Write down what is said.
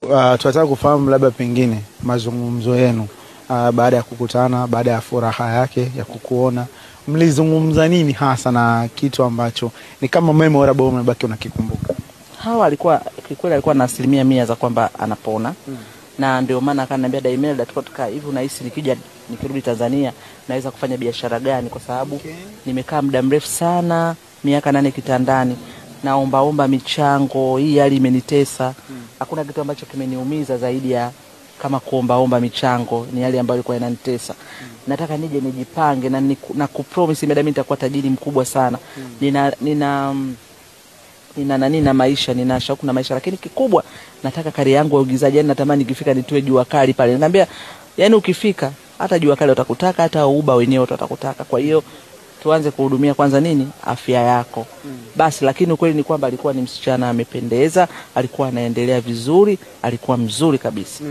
Tunataka kufahamu labda pengine mazungumzo yenu baada ya kukutana, baada ya furaha yake ya kukuona, mlizungumza nini hasa na kitu ambacho ni kama memorable umebaki unakikumbuka? Hawa alikuwa kikweli alikuwa na 100% za kwamba anapona. Na ndio maana akaniambia Imelda, tukotoka hivi unahisi nikirudi Tanzania naweza kufanya biashara gani, kwa sababu nimekaa muda mrefu sana, miaka 8 kitandani, naomba michango, hii hali imenitesa. Hakuna kitu ambacho kimeniumiza zaidi ya kama kuomba michango, ni hali ambayo ilikuwa inanitesa. Nataka nije nijipange na kupromise Imelda mimi nitakuwa tajiri mkubwa sana. Nina maisha, nina shauku na maisha, lakini kikubwa nataka kari yangu ya uigizaji, yani natamani nikifika nitoe jua kali pale. Nikamwambia yani ukifika hata jua kali utakutaka, hata uba wenyewe utakutaka. Kwa hiyo tuanze kuhudumia kwanza nini, afya yako. Basi, lakini ukweli ni kwamba alikuwa ni msichana amependeza, alikuwa anaendelea vizuri, alikuwa mzuri kabisa.